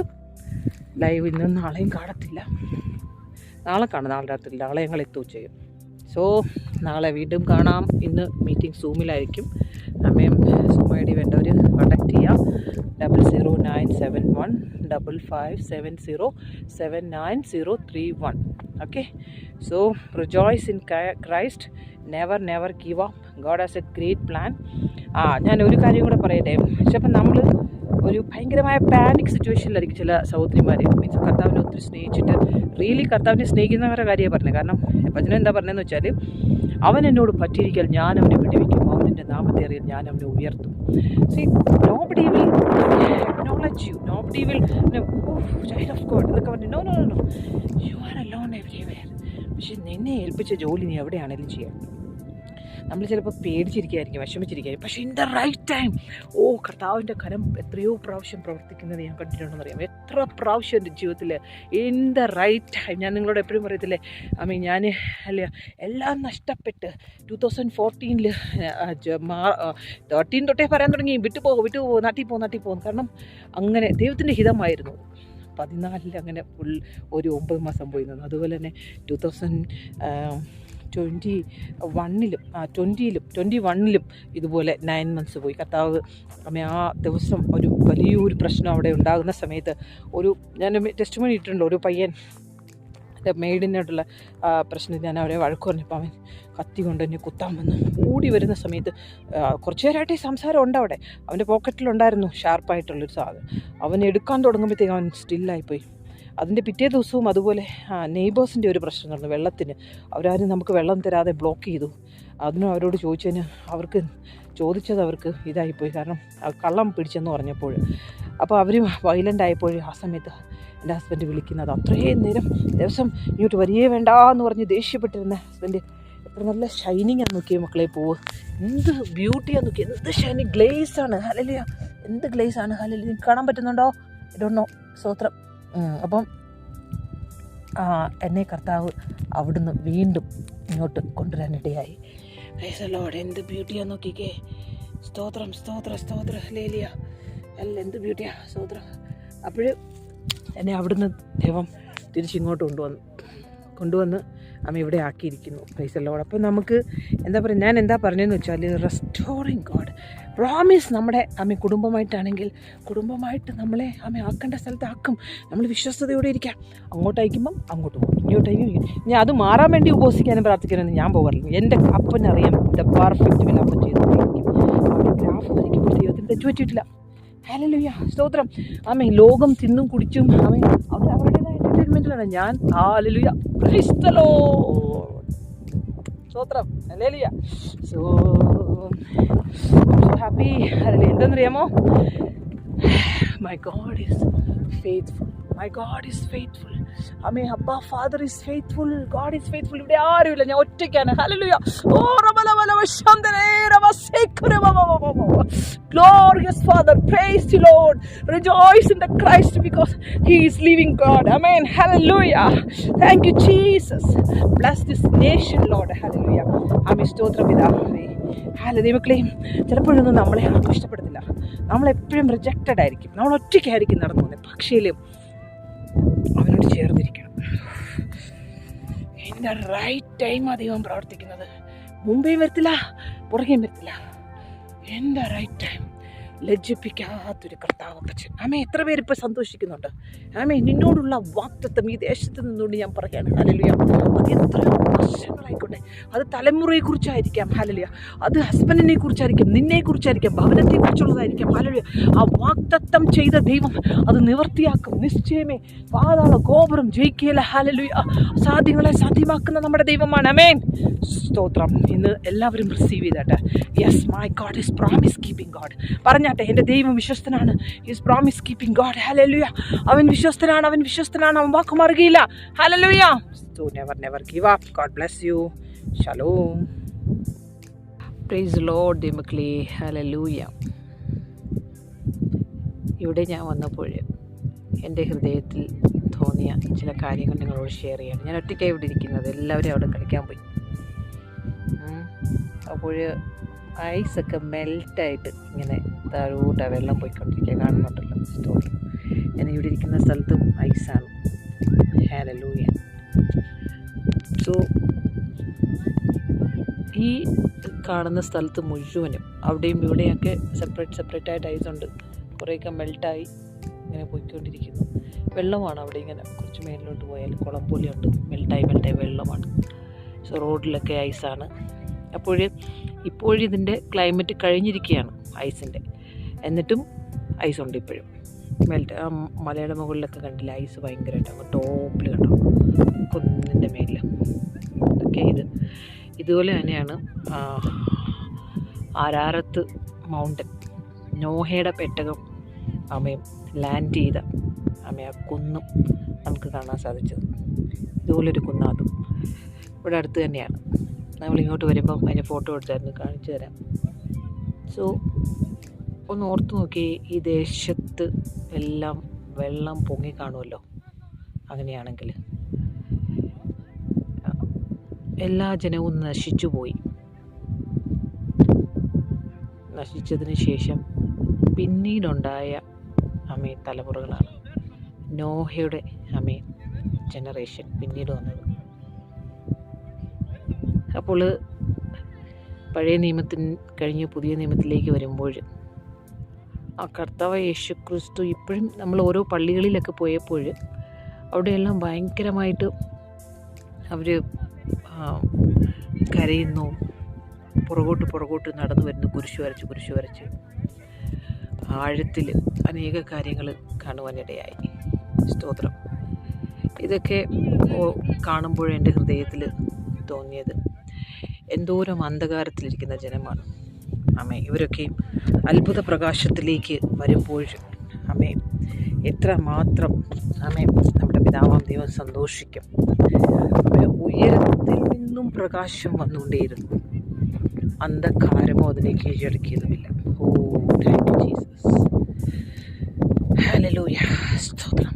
Speaker 1: ലൈവ് ഇന്നും നാളെയും കാണത്തില്ല. നാളെ രാത്രി, നാളെ ഞങ്ങൾ എത്തുകയും ചെയ്യും. സോ നാളെ വീണ്ടും കാണാം. ഇന്ന് മീറ്റിംഗ് സൂമിലായിരിക്കും. സൂം ഐ ഡി വേണ്ടവർ കോൺടാക്ട് ചെയ്യാം. 0097155707931. Okay. So rejoice in Christ. Never give up. God has a great plan. ഞാൻ ഒരു കാര്യം കൂടെ പറയട്ടെ. ചിലപ്പോൾ നമ്മൾ ഒരു ഭയങ്കരമായ പാനിക് സിറ്റുവേഷനിലായിരിക്കും ചില സഹോദരിമാർ. മീൻസ് കർത്താവിനെ ഒത്തിരി സ്നേഹിച്ചിട്ട് റിയലി കർത്താവിനെ സ്നേഹിക്കുന്നവരുടെ കാര്യമാണ് പറഞ്ഞത്. കാരണം വചനം എന്താ പറഞ്ഞതെന്ന് വെച്ചാൽ, അവൻ എന്നോട് പറ്റിയിരിക്കാൻ ഞാൻ അവനെ വിടുവിക്കും, അവൻ എൻ്റെ നാമത്തെ അറിയാൻ ഞാൻ അവനെ ഉയർത്തും. See, nobody will acknowledge you, nobody will child of God എന്നൊക്കെ പറഞ്ഞു. No, you are alone everywhere. പക്ഷെ നിന്നെ ഏൽപ്പിച്ച ജോലി നീ എവിടെയാണെങ്കിലും ചെയ്യാം. നമ്മൾ ചിലപ്പോൾ പേടിച്ചിരിക്കുകയായിരിക്കും, വിഷമിച്ചിരിക്കുകയായിരിക്കും, പക്ഷേ ഇൻ ദ റൈറ്റ് ടൈം കർത്താവിൻ്റെ കരം എത്രയോ പ്രാവശ്യം പ്രവർത്തിക്കുന്നത് ഞാൻ കണ്ടിട്ടുണ്ടെന്നറിയാം. എത്ര പ്രാവശ്യം എൻ്റെ ജീവിതത്തിൽ ഇൻ ദ റൈറ്റ് ടൈം. ഞാൻ നിങ്ങളോട് എപ്പോഴും പറയത്തില്ലേ, ഞാൻ എല്ലാം നഷ്ടപ്പെട്ട് 2014 13 തൊട്ടേ പറയാൻ തുടങ്ങി, വിട്ടുപോകും, നാട്ടിൽ പോകും. കാരണം അങ്ങനെ ദൈവത്തിൻ്റെ ഹിതമായിരുന്നു. 14 അങ്ങനെ ഫുൾ ഒരു 9 മാസം പോയി നിന്നു. അതുപോലെ തന്നെ 2021 ഇതുപോലെ 9 months പോയി. കർത്താവ് ആ ദിവസം ഒരു വലിയൊരു പ്രശ്നം അവിടെ ഉണ്ടാകുന്ന സമയത്ത് ഞാൻ ടെസ്റ്റിമോണി ഇട്ടിട്ടുണ്ട്. ഒരു പയ്യൻ മെയ്ഡിനായിട്ടുള്ള പ്രശ്നത്തിൽ ഞാൻ അവരെ വഴക്ക് പറഞ്ഞപ്പോൾ അവൻ കത്തി കൊണ്ട് എന്നെ കുത്താൻ വന്നു. ഓടി വരുന്ന സമയത്ത് കുറച്ചു നേരമായിട്ട് ഈ സംസാരം ഉണ്ട് അവിടെ. അവൻ്റെ പോക്കറ്റിലുണ്ടായിരുന്നു ഷാർപ്പായിട്ടുള്ളൊരു സാധനം. അവൻ എടുക്കാൻ തുടങ്ങുമ്പോഴത്തേക്ക് അവൻ സ്റ്റില്ലായിപ്പോയി. അതിൻ്റെ പിറ്റേ ദിവസവും അതുപോലെ നെയ്ബേഴ്സിൻ്റെ ഒരു പ്രശ്നം നടന്നു. വെള്ളത്തിന് അവരാരും നമുക്ക് വെള്ളം തരാതെ ബ്ലോക്ക് ചെയ്തു. അതിനും അവരോട് ചോദിച്ചത് അവർക്ക് ഇതായിപ്പോയി. കാരണം കള്ളം പിടിച്ചെന്ന് പറഞ്ഞപ്പോൾ. അപ്പോൾ അവർ വയലൻ്റ് ആയപ്പോൾ ആ സമയത്ത് എൻ്റെ ഹസ്ബൻഡ് വിളിക്കുന്നത്, അത്രയും നേരം ദിവസം ഇങ്ങോട്ട് വരികയേ വേണ്ട എന്ന് പറഞ്ഞ് ദേഷ്യപ്പെട്ടിരുന്ന ഹസ്ബൻഡ് എത്ര നല്ല ഷൈനിങ് ആണ് നോക്കിയേ മക്കളെ. പോവ് എന്ത് ബ്യൂട്ടിയാണ് നോക്കിയത്, എന്ത് ഷൈനിങ് ഗ്ലേസാണ്. ഹല്ലേലൂയ. എന്ത് ഗ്ലേസാണ്. ഹല്ലേലൂയ. നിങ്ങൾക്ക് കാണാൻ പറ്റുന്നുണ്ടോ? I don't know. സ്തോത്രം. അപ്പം എന്നെ കർത്താവ് അവിടുന്ന് വീണ്ടും ഇങ്ങോട്ട് കൊണ്ടുവരാനിടയായി. Price the Lord. എന്ത് ബ്യൂട്ടിയാന്ന് നോക്കിക്കേ. സ്തോത്രം. ഹല്ലേലൂയ. എന്ത് ബ്യൂട്ടിയാ. സ്തോത്രം. അപ്പോൾ എന്നെ അവിടുന്ന് ദൈവം തിരിച്ചിങ്ങോട്ട് കൊണ്ടുവന്ന് ഇവിടെ ആക്കിയിരിക്കുന്നു. Price the Lord. അപ്പോൾ നമുക്ക് എന്താ പറയുക, ഞാൻ എന്താ പറഞ്ഞതെന്ന് വെച്ചാൽ, റെസ്റ്റോറിങ് ഗോഡ് പ്രോമിസ്. നമ്മുടെ കുടുംബമായിട്ടാണെങ്കിൽ കുടുംബമായിട്ട് നമ്മളെ ആക്കേണ്ട സ്ഥലത്ത് ആക്കും. നമ്മൾ വിശ്വസ്തയോടെ ഇരിക്കാം. അങ്ങോട്ട് അയക്കുമ്പം അങ്ങോട്ട് പോകും, ഇങ്ങോട്ട് അയക്കും. ഞാൻ അത് മാറാൻ വേണ്ടി ഉപവസിക്കാനും പ്രാർത്ഥിക്കാനൊന്നും ഞാൻ പോകാറില്ല. എൻ്റെ അപ്പനറിയാം ദ പെർഫെക്റ്റ് വിൽ അപ്പൻ ചെയ്തുകൊണ്ടിരിക്കും. അവിടെ ഗ്രാഫ് വരയ്ക്കുമ്പോൾ ദൈവത്തിന് തെറ്റുപറ്റിയിട്ടില്ല. ഹല്ലേലൂയ. സ്തോത്രം. ലോകം തിന്നും കുടിച്ചും അവരുടേതായ എൻ്റർടൈൻമെൻറ്റിലാണ്. ഞാൻ ഹല്ലേലൂയ. Praise the lord. സ്തോത്രം. ഹല്ലേലൂയ. So happy. ഹല്ലേലൂയ. എന്തെന്നറിയാമോ? My God is faithful. My God is faithful. ആമേൻ. അബ്ബാ father is faithful. God is faithful. ഇവിടെ ആരുമില്ല, ഞാൻ ഒറ്റയ്ക്കാണ്. ഹല്ലേലൂയ. O glorious Father, praise the Lord. Rejoice in the Christ because He is living God. Amen. Hallelujah. Thank you Jesus. Bless this nation, Lord. Hallelujah. ആമേൻ. സ്തോത്രം പിതാവേ. ദൈവക്കളെയും ചിലപ്പോഴൊന്നും നമ്മളെ ആർക്കും ഇഷ്ടപ്പെടത്തില്ല. നമ്മളെപ്പോഴും റിജക്റ്റഡ് ആയിരിക്കും, നമ്മൾ ഒറ്റയ്ക്കായിരിക്കും നടന്നു പോകുന്നത്. പക്ഷേലും അവനോട് ചേർന്നിരിക്കണം. എൻ്റെ റൈറ്റ് ടൈമാണ് ദൈവം പ്രവർത്തിക്കുന്നത്. മുമ്പേയും വരത്തില്ല, പുറകെയും വരത്തില്ല. എൻ്റെ റൈറ്റ് ടൈം. ലജ്ജിപ്പിക്കാത്തൊരു കർത്താവപ്പച്ചൻ. ആമേ. എത്ര പേരിപ്പോൾ സന്തോഷിക്കുന്നുണ്ട്? ആമേ. നിന്നോടുള്ള വാഗ്ദത്തം ഈ ദേശത്ത് നിന്നുകൊണ്ട് ഞാൻ പറയുകയാണ്. ഹല്ലേലൂയ. അത് എത്രയോ വർഷങ്ങളായിക്കോട്ടെ, അത് തലമുറയെക്കുറിച്ചായിരിക്കാം. ഹല്ലേലൂയ. അത് ഹസ്ബൻഡിനെ കുറിച്ചായിരിക്കും, നിന്നെക്കുറിച്ചായിരിക്കാം, ഭവനത്തെക്കുറിച്ചുള്ളതായിരിക്കാം. ഹല്ലേലൂയ. ആ വാഗ്ദത്തം ചെയ്ത ദൈവം അത് നിവർത്തിയാക്കും. നിശ്ചയമേ. പാതാള ഗോപുരം ജയിക്കുകയില്ല. ഹല്ലേലൂയ. സാധ്യങ്ങളെ സാധ്യമാക്കുന്ന നമ്മുടെ ദൈവമാണ്. ആമേൻ. സ്തോത്രം. ഇന്ന് എല്ലാവരും റിസീവ് ചെയ്തട്ടെ. Yes, my God is promise keeping God. പറഞ്ഞാട്ടെ, എൻ്റെ ദൈവം വിശ്വസ്തനാണ്. Is promise keeping God. ഹല്ലേലൂയ. അവൻ വിശ്വസ്തനാണ്, അവൻ വിശ്വസ്തനാണ്, അവൻ വാക്ക് മാറുകയില്ല. ഹല്ലേലൂയ. So never give up. God bless you. Shalom. Praise the Lord. ദൈവമക്കളേ. ഹല്ലേലൂയ. ഇവിടെ ഞാൻ വന്നപ്പോൾ എൻ്റെ ഹൃദയത്തിൽ തോന്നിയ ചില കാര്യങ്ങൾ നിങ്ങളോട് ഷെയർ ചെയ്യണം. ഞാൻ ഒറ്റയ്ക്കായി ഇവിടെ ഇരിക്കുന്നത്, എല്ലാവരും അവിടെ കളിക്കാൻ പോയി. അപ്പോൾ ഐസൊക്കെ മെൽറ്റായിട്ട് ഇങ്ങനെ താഴോട്ട് വെള്ളം പോയിക്കൊണ്ടിരിക്കുക കാണുന്നുണ്ടല്ലോ. സ്റ്റോറി. ഞാൻ ഇവിടെ ഇരിക്കുന്ന സ്ഥലത്തും ഐസാണ്. ഹല്ലേലൂയ. സോ ഈ കാണുന്ന സ്ഥലത്ത് മുഴുവനും അവിടെയും ഇവിടെയൊക്കെ സെപ്പറേറ്റ് ആയിട്ട് ഐസുണ്ട്. കുറേയൊക്കെ മെൽട്ടായി ഇങ്ങനെ പോയിക്കൊണ്ടിരിക്കുന്നു. വെള്ളമാണ് അവിടെ ഇങ്ങനെ കുറച്ച് മേലിലോട്ട് പോയാൽ കുളം പോലെയുണ്ട്. മെൽട്ടായി വെള്ളമാണ്. സോ റോഡിലൊക്കെ ഐസാണ്. അപ്പോൾ ഇപ്പോഴിതിൻ്റെ ക്ലൈമറ്റ് കഴിഞ്ഞിരിക്കുകയാണ് ഐസിൻ്റെ. എന്നിട്ടും ഐസുണ്ട് ഇപ്പോഴും. മലയുടെ മുകളിലൊക്കെ കണ്ടില്ല, ഐസ് ഭയങ്കരമായിട്ട് അങ്ങ് ടോപ്പിൽ കണ്ടോ, കുന്നിൻ്റെ മേലിൽ. ഓക്കെ. ഇതുപോലെ തന്നെയാണ് ആരാറത്ത് മൗണ്ടൻ, നോഹയുടെ പെട്ടകം അമ്മയും ലാൻഡ് ചെയ്ത അമ്മ ആ കുന്നും നമുക്ക് കാണാൻ സാധിച്ചത്. ഇതുപോലൊരു കുന്നാതും ഇവിടെ അടുത്ത് തന്നെയാണ്. നമ്മളിങ്ങോട്ട് വരുമ്പം അതിൻ്റെ ഫോട്ടോ എടുത്തായിരുന്നു, കാണിച്ചു തരാം. സോ ഒന്ന് ഓർത്ത് നോക്കി, ഈ ദേശത്ത് എല്ലാം വെള്ളം പൊങ്ങി കാണുമല്ലോ. അങ്ങനെയാണെങ്കിൽ എല്ലാ ജനവും നശിച്ചു പോയി. നശിച്ചതിന് ശേഷം പിന്നീടുണ്ടായ തലമുറകളാണ് നോഹയുടെ ജനറേഷൻ പിന്നീട് വന്നത്. അപ്പോൾ പഴയ നിയമത്തിന് കഴിഞ്ഞ് പുതിയ നിയമത്തിലേക്ക് വരുമ്പോൾ ആ കർത്താവ് യേശു ക്രിസ്തു ഇപ്പോഴും നമ്മൾ ഓരോ പള്ളികളിലൊക്കെ പോയപ്പോൾ അവിടെയെല്ലാം ഭയങ്കരമായിട്ട് അവർ കരയുന്നു, പുറകോട്ട് നടന്നു വരുന്നു, കുരിശു വരച്ച് ആഴത്തിൽ അനേക കാര്യങ്ങൾ കാണുവാനിടയായി. സ്തോത്രം. ഇതൊക്കെ കാണുമ്പോൾ എൻ്റെ ഹൃദയത്തിൽ തോന്നിയത് എന്തോരം അന്ധകാരത്തിലിരിക്കുന്ന ജനമാണ്. ഇവരൊക്കെയും അത്ഭുത പ്രകാശത്തിലേക്ക് വരുമ്പോൾ എത്രമാത്രം നമ്മുടെ പിതാവാം ദൈവം സന്തോഷിക്കും. ഉയരത്തിൽ നിന്നും പ്രകാശം വന്നുകൊണ്ടേയിരുന്നു, അന്ധകാരമോ അതിനെ കീഴടക്കിയതുമില്ല. ഓ താങ്ക് യു ജീസസ്. ഹല്ലേലൂയ. സ്തോത്രം.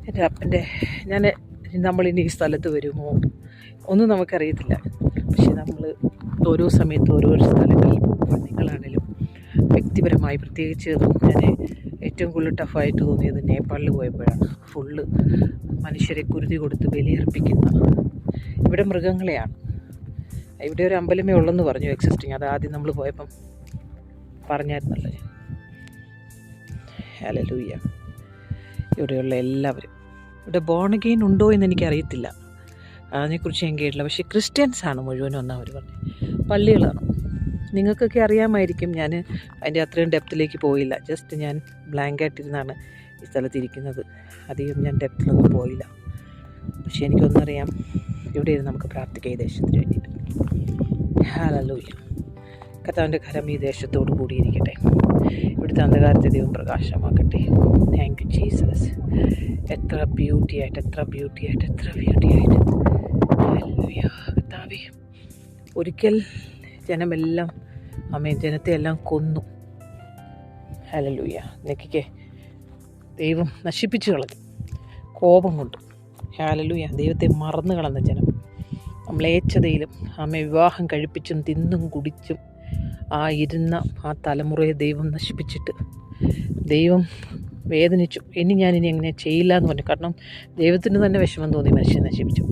Speaker 1: എൻ്റെ അപ്പൻ്റെ നമ്മളിനി ഈ സ്ഥലത്ത് വരുമോ ഒന്നും നമുക്കറിയത്തില്ല. പക്ഷെ നമ്മൾ ഓരോ സമയത്ത് ഓരോ സ്ഥലങ്ങളിൽ നിങ്ങളാണേലും വ്യക്തിപരമായി പ്രത്യേകിച്ച് ഞാൻ ഏറ്റവും കൂടുതൽ ടഫായിട്ട് തോന്നിയത് നേപ്പാളിൽ പോയപ്പോഴാണ്. ഫുള്ള് മനുഷ്യരെ കുരുതി കൊടുത്ത് ബലിയർപ്പിക്കുന്ന, ഇവിടെ മൃഗങ്ങളെയാണ്. ഇവിടെ ഒരു അമ്പലമേ ഉള്ളെന്ന് പറഞ്ഞു എക്സിസ്റ്റിങ്. അത് ആദ്യം നമ്മൾ പോയപ്പം പറഞ്ഞായിരുന്നല്ലോ ഞാൻ. ഹല്ലേലൂയ. ഇവിടെയുള്ള എല്ലാവരും ഇവിടെ ബോൺ അഗെയിൻ ഉണ്ടോ എന്ന് എനിക്കറിയത്തില്ല, അതിനെക്കുറിച്ച് ഞാൻ കേട്ടില്ല. പക്ഷേ ക്രിസ്ത്യൻസാണ് മുഴുവനും എന്നാണ് അവർ പറഞ്ഞത്. പള്ളികളാണ്. നിങ്ങൾക്കൊക്കെ അറിയാമായിരിക്കും. ഞാൻ അതിൻ്റെ അത്രയും ഡെപ്തിലേക്ക് പോയില്ല. ജസ്റ്റ് ഞാൻ ബ്ലാങ്കായിട്ടിരുന്നാണ് ഈ സ്ഥലത്തിരിക്കുന്നത്. അധികം ഞാൻ ഡെപ്തിലൊന്നും പോയില്ല. പക്ഷേ എനിക്കൊന്നറിയാം, ഇവിടെ ഇരുന്ന് നമുക്ക് പ്രാർത്ഥിക്കാം ഈ ദേശത്തിന് വേണ്ടിയിട്ട്. ഹല്ലേലൂയ. കർത്താവിൻ്റെ കരം ഈ ദേശത്തോട് കൂടിയിരിക്കട്ടെ. ഇവിടുത്തെ അന്ധകാരത്തെ ദൈവം പ്രകാശമാക്കട്ടെ. Thank you Jesus. എത്ര ബ്യൂട്ടിയായിട്ട് ഹല്ലേലൂയ. കർത്താവേ, ഒരിക്കൽ ജനമെല്ലാം ജനത്തെ എല്ലാം കൊന്നു. ഹല്ലേലൂയ. നിക്കേ ദൈവം നശിപ്പിച്ചു കളഞ്ഞു കോപം കൊണ്ട്. ഹല്ലേലൂയ. ദൈവത്തെ മറന്നു കളഞ്ഞ ജനം മ്ലേച്ഛതയിലും വിവാഹം കഴിപ്പിച്ചും തിന്നും കുടിച്ചും ഇരുന്ന ആ തലമുറയെ ദൈവം നശിപ്പിച്ചിട്ട് ദൈവം വേദനിച്ചു. ഇനി എങ്ങനെ ചെയ്യില്ല എന്ന് പറഞ്ഞു. കാരണം ദൈവത്തിന് തന്നെ വിഷമം തോന്നി മനുഷ്യൻ നശിപ്പിച്ചു.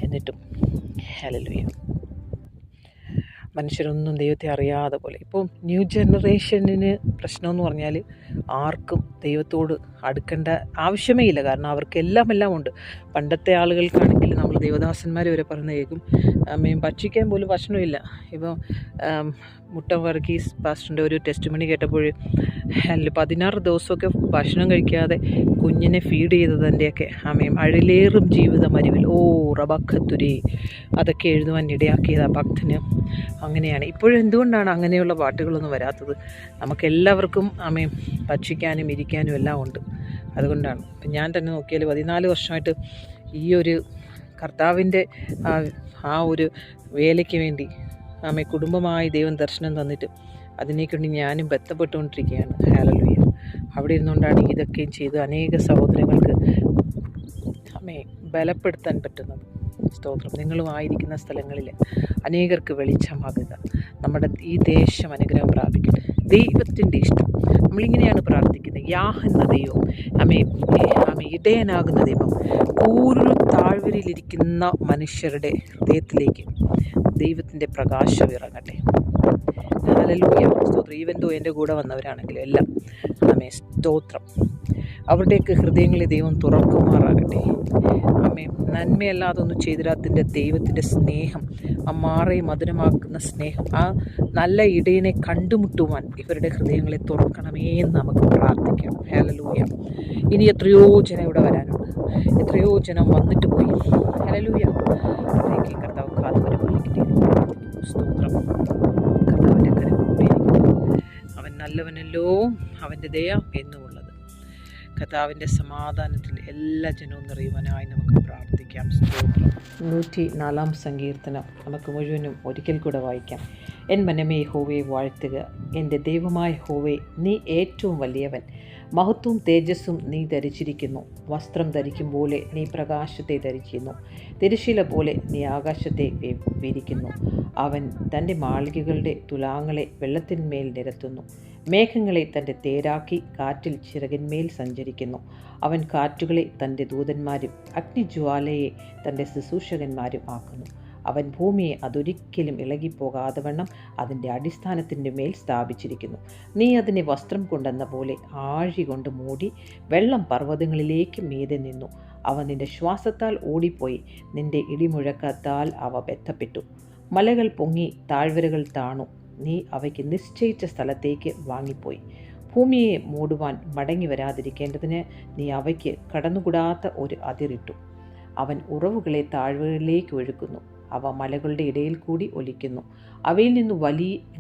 Speaker 1: എന്നിട്ടും ഹല്ലേലൂയ, മനുഷ്യരൊന്നും ദൈവത്തെ അറിയാതെ പോലെ. ഇപ്പോൾ ന്യൂ ജനറേഷനിന് പ്രശ്നമെന്ന് പറഞ്ഞാൽ ആർക്കും ദൈവത്തോട് അടുക്കേണ്ട ആവശ്യമേ ഇല്ല. കാരണം അവർക്കെല്ലാം ഉണ്ട്. പണ്ടത്തെ ആളുകൾക്കാണെങ്കിൽ നമ്മൾ ദേവദാസന്മാർ വരെ പറയുന്ന കേൾക്കും, ഭക്ഷിക്കാൻ പോലും ഭക്ഷണമില്ല. ഇപ്പോൾ മുട്ട വർഗീസ് പാസ്റ്ററിൻ്റെ ഒരു ടെസ്റ്റ് മണി കേട്ടപ്പോൾ 16 ദിവസമൊക്കെ ഭക്ഷണം കഴിക്കാതെ കുഞ്ഞിനെ ഫീഡ് ചെയ്തതിൻ്റെയൊക്കെ അഴിലേറും ജീവിതം അരിവിൽ റബക്കത്തുരേ അതൊക്കെ എഴുതുവാൻ ഇടയാക്കിയത് ആ ഭക്തന്. അങ്ങനെയാണ്. ഇപ്പോഴും എന്തുകൊണ്ടാണ് അങ്ങനെയുള്ള പാട്ടുകളൊന്നും വരാത്തത്? നമുക്കെല്ലാവർക്കും ഭക്ഷിക്കാനും ഇരിക്കാനും എല്ലാം ഉണ്ട്. അതുകൊണ്ടാണ്. ഇപ്പം ഞാൻ തന്നെ നോക്കിയാൽ 14 വർഷമായിട്ട് ഈ ഒരു കർത്താവിൻ്റെ ആ ഒരു വേലയ്ക്ക് വേണ്ടി കുടുംബമായി ദൈവം ദർശനം തന്നിട്ട് അതിനെക്കൊണ്ട് ഞാനും ബന്ധപ്പെട്ടുകൊണ്ടിരിക്കുകയാണ്. ഹല്ലേലൂയ. അവിടെ ഇരുന്നുകൊണ്ടാണ് ഇതൊക്കെയും ചെയ്ത് അനേക സഹോദരങ്ങൾക്ക് ബലപ്പെടുത്താൻ പറ്റുന്നത്. സ്തോത്രം. നിങ്ങളും ആയിരിക്കുന്ന സ്ഥലങ്ങളിൽ അനേകർക്ക് വെളിച്ചമാകുക. നമ്മുടെ ഈ ദേശം അനുഗ്രഹം പ്രാപിക്കട്ടെ. ദൈവത്തിൻ്റെ ഇഷ്ടം നമ്മളിങ്ങനെയാണ് പ്രാർത്ഥിക്കുന്നത്. യാഹ് എന്ന ദൈവം ഇടയനാകുന്ന ദൈവം കൂരുൾ താഴ്വരയിലിരിക്കുന്ന മനുഷ്യരുടെ ഹൃദയത്തിലേക്ക് ദൈവത്തിൻ്റെ പ്രകാശം ഇറങ്ങട്ടെ. ഹല്ലേലൂയ. സ്തോത്രം. ഈവൻ എൻ്റെ കൂടെ വന്നവരാണെങ്കിലും എല്ലാം സ്തോത്രം. അവരുടെയൊക്കെ ഹൃദയങ്ങളെ ദൈവം തുറക്കുമാറാകട്ടെ. നന്മയല്ലാതെ ഒന്നും ചെയ്തിരാത്തിൻ്റെ ദൈവത്തിൻ്റെ സ്നേഹം, ആ മാറയെ മധുരമാക്കുന്ന സ്നേഹം, ആ നല്ല ഇടയനെ കണ്ടുമുട്ടുവാൻ ഇവരുടെ ഹൃദയങ്ങളെ തുറക്കണമേ എന്ന് നമുക്ക് പ്രാർത്ഥിക്കാം. ഹല്ലേലൂയ. ഇനി എത്രയോ ജനം ഇവിടെ വരാനുണ്ട്. എത്രയോ ജനം വന്നിട്ട് പോയി. ഹല്ലേലൂയ. കർത്താവ് കാത്തുവരപ്പെട്ടിരിക്കട്ടെ. സ്തോത്രം. കർത്താവിൻ്റെ കരം കൂടിയിരിക്കട്ടെ. അവൻ നല്ലവനല്ലോ, അവൻ്റെ ദയ എന്നുമുള്ളത്. കർത്താവിൻ്റെ സമാധാനത്തിൽ എല്ലാ ജനവും നിറയുവാനായി നമുക്ക് പ്രാർത്ഥിക്കാം. സ്തോത്രം. 104 സങ്കീർത്തനം നമുക്ക് മുഴുവനും ഒരിക്കൽ കൂടെ വായിക്കാം. എൻ മനമേ യഹോവയെ വാഴ്ത്തുക. എൻ്റെ ദൈവമായ യഹോവേ, നീ ഏറ്റവും വലിയവൻ. മഹത്വവും തേജസ്സും നീ ധരിച്ചിരിക്കുന്നു. വസ്ത്രം ധരിക്കും പോലെ നീ പ്രകാശത്തെ ധരിക്കുന്നു. തിരശ്ശീല പോലെ നീ ആകാശത്തെ വിരിക്കുന്നു. അവൻ തൻ്റെ മാളികകളുടെ തുലാങ്ങളെ വെള്ളത്തിന്മേൽ നിരത്തുന്നു. മേഘങ്ങളെ തൻ്റെ തേരാക്കി കാറ്റിൽ ചിറകിന്മേൽ സഞ്ചരിക്കുന്നു. അവൻ കാറ്റുകളെ തൻ്റെ ദൂതന്മാരും അഗ്നിജ്വാലയെ തൻ്റെ ശുശ്രൂഷകന്മാരും ആക്കുന്നു. അവൻ ഭൂമിയെ അതൊരിക്കലും ഇളകിപ്പോകാതെ വണ്ണം അതിൻ്റെ അടിസ്ഥാനത്തിൻ്റെ മേൽ സ്ഥാപിച്ചിരിക്കുന്നു. നീ അതിനെ വസ്ത്രം കൊണ്ടെന്ന പോലെ ആഴി കൊണ്ട് മൂടി. വെള്ളം പർവ്വതങ്ങളിലേക്ക് മീതെ നിന്നു. അവ നിൻ്റെ ശ്വാസത്താൽ ഓടിപ്പോയി. നിൻ്റെ ഇടിമുഴക്കത്താൽ അവ ബന്ധപ്പെട്ടു. മലകൾ പൊങ്ങി, താഴ്വരകൾ താണു. നീ അവയ്ക്ക് നിശ്ചയിച്ച സ്ഥലത്തേക്ക് വാങ്ങിപ്പോയി. ഭൂമിയെ മൂടുവാൻ മടങ്ങി വരാതിരിക്കേണ്ടതിന് നീ അവയ്ക്ക് കടന്നുകൂടാത്ത ഒരു അതിരിട്ടു. അവൻ ഉറവുകളെ താഴ്വരയിലേക്ക് ഒഴുക്കുന്നു. അവ മലകളുടെ ഇടയിൽ കൂടി ഒലിക്കുന്നു. അവയിൽ നിന്ന്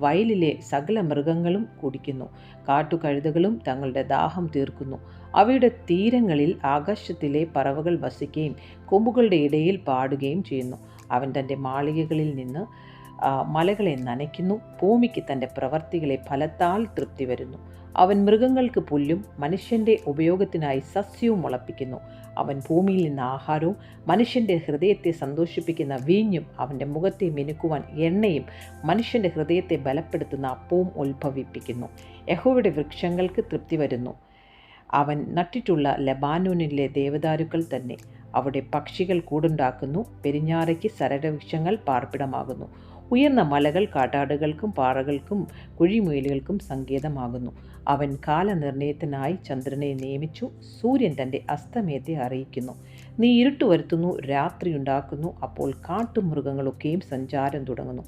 Speaker 1: വയലിലെ സകല മൃഗങ്ങളും കുടിക്കുന്നു. കാട്ടുകഴുതകളും തങ്ങളുടെ ദാഹം തീർക്കുന്നു. അവയുടെ തീരങ്ങളിൽ ആകാശത്തിലെ പറവകൾ വസിക്കുകയും കൊമ്പുകളുടെ ഇടയിൽ പാടുകയും ചെയ്യുന്നു. അവൻ തൻ്റെ മാളികകളിൽ നിന്ന് മലകളെ നനയ്ക്കുന്നു. ഭൂമിക്ക് തൻ്റെ പ്രവർത്തികളെ ഫലത്താൽ തൃപ്തി വരുന്നു. അവൻ മൃഗങ്ങൾക്ക് പുല്ലും മനുഷ്യൻ്റെ ഉപയോഗത്തിനായി സസ്യവും മുളപ്പിക്കുന്നു. അവൻ ഭൂമിയിൽ നിന്ന് ആഹാരവും മനുഷ്യൻ്റെ ഹൃദയത്തെ സന്തോഷിപ്പിക്കുന്ന വീഞ്ഞും അവൻ്റെ മുഖത്തെ മിനുക്കുവാൻ എണ്ണയും മനുഷ്യൻ്റെ ഹൃദയത്തെ ബലപ്പെടുത്തുന്ന അപ്പവും ഉത്ഭവിപ്പിക്കുന്നു. യഹോവയുടെ വൃക്ഷങ്ങൾക്ക് തൃപ്തി വരുന്നു. അവൻ നട്ടിട്ടുള്ള ലബാനോനിലെ ദേവദാരുക്കൾ തന്നെ. അവിടെ പക്ഷികൾ കൂടുണ്ടാക്കുന്നു. പെരിഞ്ഞാറയ്ക്ക് സരളവൃക്ഷങ്ങൾ പാർപ്പിടമാകുന്നു. ഉയർന്ന മലകൾ കാട്ടാടുകൾക്കും പാറകൾക്കും കുഴിമുയലുകൾക്കും സങ്കേതമാകുന്നു. അവൻ കാലനിർണയത്തിനായി ചന്ദ്രനെ നിയമിച്ചു. സൂര്യൻ തൻ്റെ അസ്തമയത്തെ അറിയിക്കുന്നു. നീ ഇരുട്ട് വരുത്തുന്നു, രാത്രി ഉണ്ടാക്കുന്നു, അപ്പോൾ കാട്ടുമൃഗങ്ങളൊക്കെയും സഞ്ചാരം തുടങ്ങുന്നു.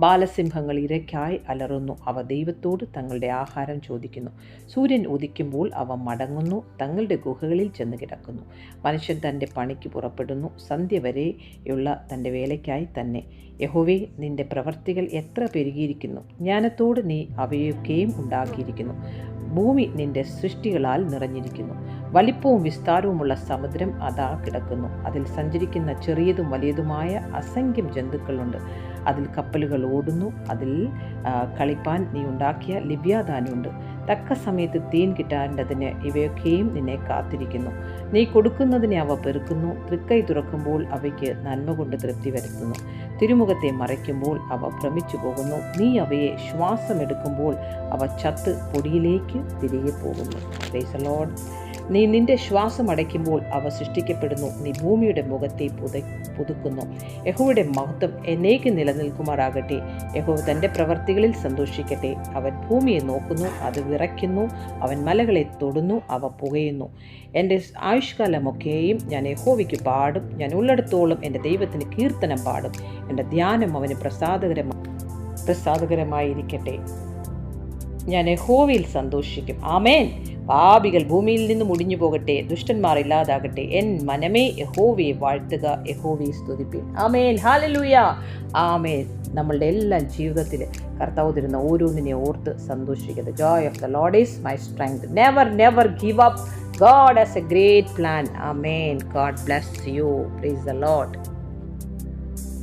Speaker 1: ബാലസിംഹങ്ങൾ ഇരയ്ക്കായി അലറുന്നു, അവ ദൈവത്തോട് തങ്ങളുടെ ആഹാരം ചോദിക്കുന്നു. സൂര്യൻ ഉദിക്കുമ്പോൾ അവ മടങ്ങുന്നു, തങ്ങളുടെ ഗുഹകളിൽ ചെന്ന് കിടക്കുന്നു. മനുഷ്യൻ തൻ്റെ പണിക്ക് പുറപ്പെടുന്നു, സന്ധ്യ വരെയുള്ള തൻ്റെ വേലയ്ക്കായി തന്നെ. യഹോവേ, നിന്റെ പ്രവർത്തികൾ എത്ര പെരുകിയിരിക്കുന്നു! ജ്ഞാനത്തോട് നീ അവയൊക്കെയും ഉണ്ടാക്കിയിരിക്കുന്നു. ഭൂമി നിന്റെ സൃഷ്ടികളാൽ നിറഞ്ഞിരിക്കുന്നു. വലിപ്പവും വിസ്താരവുമുള്ള സമുദ്രം അതാ കിടക്കുന്നു. അതിൽ സഞ്ചരിക്കുന്ന ചെറിയതും വലിയതുമായ അസംഖ്യം ജന്തുക്കളുണ്ട്. അതിൽ കപ്പലുകൾ ഓടുന്നു. അതിൽ കളിപ്പാൻ നീ ഉണ്ടാക്കിയ ലിബ്യാദാനുണ്ട്. തക്ക സമയത്ത് തീൻ കിട്ടാണ്ടതിന് ഇവയൊക്കെയും നിന്നെ കാത്തിരിക്കുന്നു. നീ കൊടുക്കുന്നതിനെ അവ പെറുക്കുന്നു. തൃക്കൈ തുറക്കുമ്പോൾ അവയ്ക്ക് നന്മ കൊണ്ട് തൃപ്തി വരുത്തുന്നു. തിരുമുഖത്തെ മറയ്ക്കുമ്പോൾ അവ ഭ്രമിച്ചു പോകുന്നു. നീ അവയെ ശ്വാസമെടുക്കുമ്പോൾ അവ ചത്ത് പൊടിയിലേക്ക് തിരികെ പോകുന്നു. Price the Lord. നീ നിന്റെ ശ്വാസം അടയ്ക്കുമ്പോൾ അവ സൃഷ്ടിക്കപ്പെടുന്നു. നീ ഭൂമിയുടെ മുഖത്തെ പുതുക്കുന്നു. യഹോവയുടെ മഹത്വം എന്നേക്ക് നിലനിൽക്കുമാറാകട്ടെ. യഹോവ തൻ്റെ പ്രവർത്തികളിൽ സന്തോഷിക്കട്ടെ. അവൻ ഭൂമിയെ നോക്കുന്നു, അത് വിറയ്ക്കുന്നു. അവൻ മലകളെ തൊടുന്നു, അവ പുകയുന്നു. എൻ്റെ ആയുഷ്കാലമൊക്കെയും ഞാൻ യഹോവയ്ക്ക് പാടും. ഞാൻ ഉള്ളിടത്തോളം എൻ്റെ ദൈവത്തിന് കീർത്തനം പാടും. എൻ്റെ ധ്യാനം അവന് പ്രസാദകരമായിരിക്കട്ടെ. ഞാൻ യഹോവയിൽ സന്തോഷിക്കും. ആമേൻ. പാപികൾ ഭൂമിയിൽ നിന്ന് മുടിഞ്ഞു പോകട്ടെ, ദുഷ്ടന്മാർ ഇല്ലാതാകട്ടെ. എൻ മനമേ യഹോവയെ വാഴ്ത്തുക, യഹോവയെ സ്തുതിപ്പിൻ. ആമേൻ. ഹല്ലേലൂയ. ആമേൻ. നമ്മളുടെ എല്ലാ ജീവിതത്തിൽ കർത്താവ് തരുന്ന ഓരോന്നിനെ ഓർത്ത് സന്തോഷിക്കുക. The joy of the Lord is my strength. Never give up. God has a great plan. Amen. God bless you. Praise the Lord.